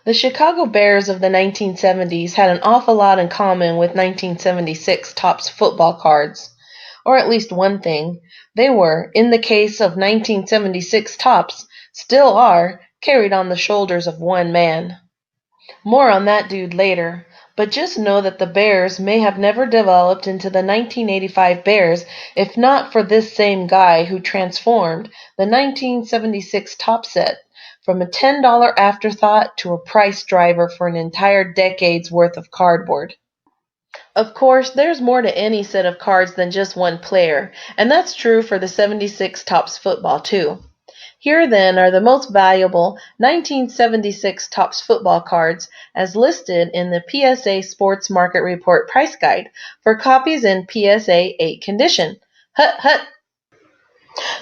The Chicago Bears of the 1970s had an awful lot in common with 1976 Topps football cards. Or at least one thing. They were, in the case of 1976 Topps, still are, carried on the shoulders of one man. More on that dude later. But just know that the Bears may have never developed into the 1985 Bears if not for this same guy who transformed the 1976 Top Set from a $10 afterthought to a price driver for an entire decade's worth of cardboard. Of course, there's more to any set of cards than just one player, and that's true for the 76 Topps football too. Here then are the most valuable 1976 Topps football cards as listed in the PSA Sports Market Report price guide for copies in PSA 8 condition. Hut hut!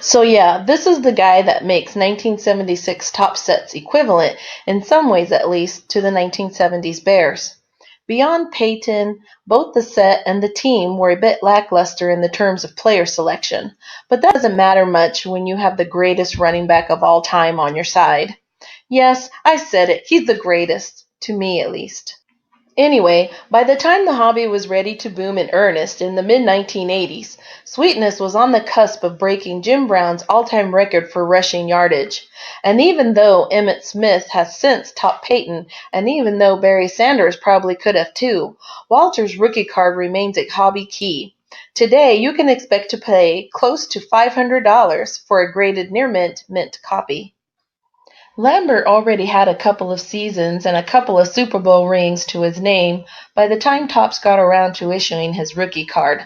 So yeah, this is the guy that makes 1976 Topps sets equivalent, in some ways at least, to the 1970s Bears. Beyond Payton, both the set and the team were a bit lackluster in the terms of player selection, but that doesn't matter much when you have the greatest running back of all time on your side. Yes, I said it, he's the greatest, to me at least. Anyway, by the time the hobby was ready to boom in earnest in the mid-1980s, Sweetness was on the cusp of breaking Jim Brown's all-time record for rushing yardage. And even though Emmitt Smith has since topped Payton, and even though Barry Sanders probably could have too, Walter's rookie card remains a hobby key. Today, you can expect to pay close to $500 for a graded near-mint copy. Lambert already had a couple of seasons and a couple of Super Bowl rings to his name by the time Topps got around to issuing his rookie card.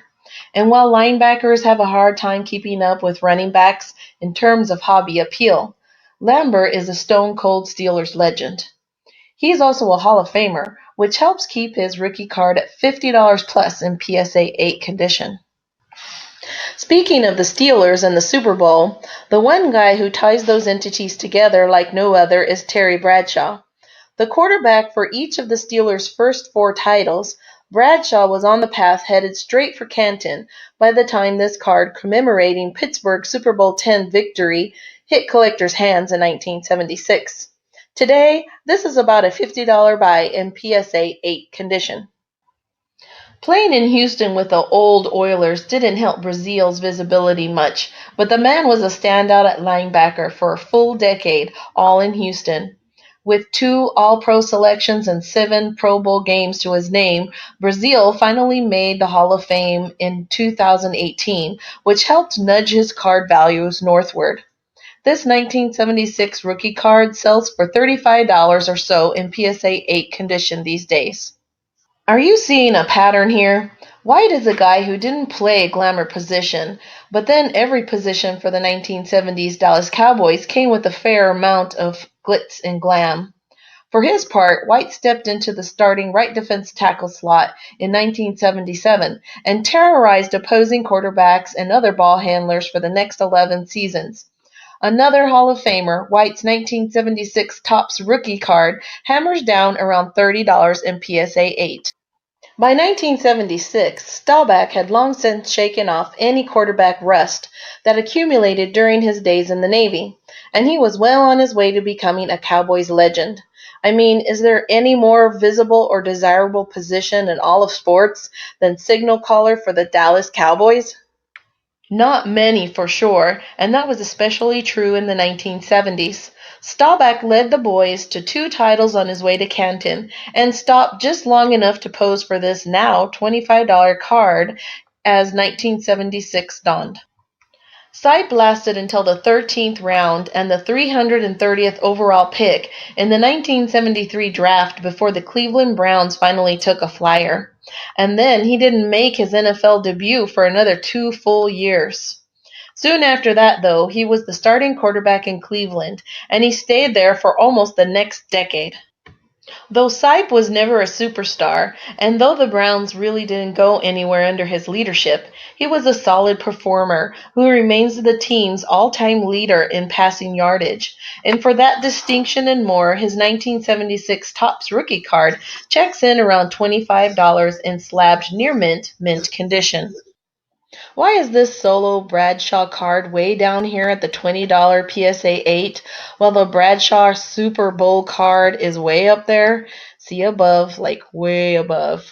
And while linebackers have a hard time keeping up with running backs in terms of hobby appeal, Lambert is a stone-cold Steelers legend. He's also a Hall of Famer, which helps keep his rookie card at $50 plus in PSA 8 condition. Speaking of the Steelers and the Super Bowl, the one guy who ties those entities together like no other is Terry Bradshaw. The quarterback for each of the Steelers' first 4 titles, Bradshaw was on the path headed straight for Canton by the time this card commemorating Pittsburgh's Super Bowl X victory hit collectors' hands in 1976. Today, this is about a $50 buy in PSA 8 condition. Playing in Houston with the old Oilers didn't help Brazil's visibility much, but the man was a standout at linebacker for a full decade, all in Houston. With 2 All-Pro selections and 7 Pro Bowl games to his name, Brazil finally made the Hall of Fame in 2018, which helped nudge his card values northward. This 1976 rookie card sells for $35 or so in PSA 8 condition these days. Are you seeing a pattern here? White is a guy who didn't play a glamour position, but then every position for the 1970s Dallas Cowboys came with a fair amount of glitz and glam. For his part, White stepped into the starting right defense tackle slot in 1977 and terrorized opposing quarterbacks and other ball handlers for the next 11 seasons. Another Hall of Famer, White's 1976 Topps rookie card hammers down around $30 in PSA 8. By 1976, Staubach had long since shaken off any quarterback rust that accumulated during his days in the Navy, and he was well on his way to becoming a Cowboys legend. I mean, is there any more visible or desirable position in all of sports than signal caller for the Dallas Cowboys? Not many for sure, and that was especially true in the 1970s. Staubach led the boys to 2 titles on his way to Canton and stopped just long enough to pose for this now $25 card as 1976 dawned. Sipe lasted until the 13th round and the 330th overall pick in the 1973 draft before the Cleveland Browns finally took a flyer. And then he didn't make his NFL debut for another 2 full years. Soon after that, though, he was the starting quarterback in Cleveland, and he stayed there for almost the next decade. Though Sipe was never a superstar, and though the Browns really didn't go anywhere under his leadership, he was a solid performer who remains the team's all-time leader in passing yardage. And for that distinction and more, his 1976 Topps rookie card checks in around $25 in slabbed near mint condition. Why is this solo Bradshaw card way down here at the $20 PSA 8 while the Bradshaw Super Bowl card is way up there? See above, like way above.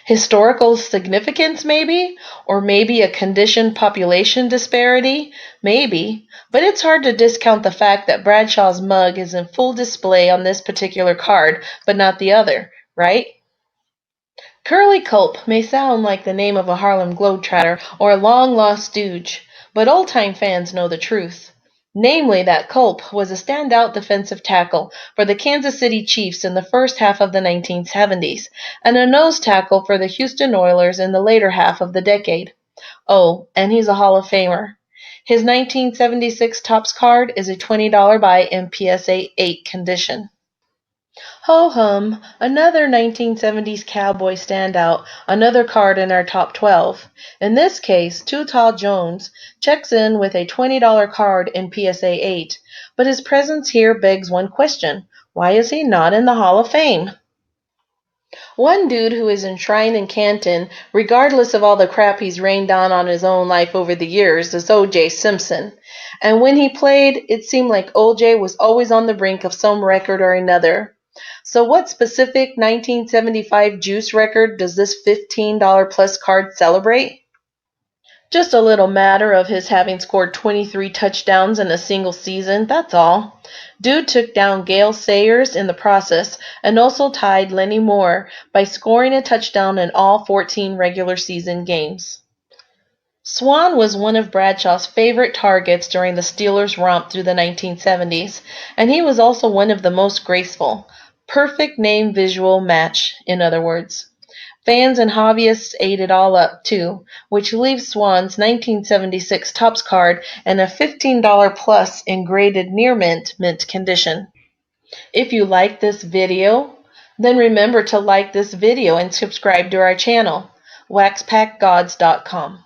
Historical significance, maybe? Or maybe a conditioned population disparity? Maybe. But it's hard to discount the fact that Bradshaw's mug is in full display on this particular card, but not the other, right? Curly Culp may sound like the name of a Harlem Globetrotter or a long-lost stooge, but old-time fans know the truth. Namely that Culp was a standout defensive tackle for the Kansas City Chiefs in the first half of the 1970s, and a nose tackle for the Houston Oilers in the later half of the decade. Oh, and he's a Hall of Famer. His 1976 Topps card is a $20 buy in PSA 8 condition. Ho hum, another 1970s cowboy standout, another card in our top 12. In this case, Too Tall Jones checks in with a $20 card in PSA 8, but his presence here begs one question. Why is he not in the Hall of Fame? One dude who is enshrined in Canton, regardless of all the crap he's rained on his own life over the years, is O.J. Simpson. And when he played, it seemed like O.J. was always on the brink of some record or another. So what specific 1975 Juice record does this $15 plus card celebrate? Just a little matter of his having scored 23 touchdowns in a single season, that's all. Dude took down Gale Sayers in the process and also tied Lenny Moore by scoring a touchdown in all 14 regular season games. Swann was one of Bradshaw's favorite targets during the Steelers' romp through the 1970s, and he was also one of the most graceful. Perfect name visual match, in other words. Fans and hobbyists ate it all up, too, which leaves Swann's 1976 Topps card in a $15 plus in graded near mint condition. If you like this video, then remember to like this video and subscribe to our channel, waxpackgods.com.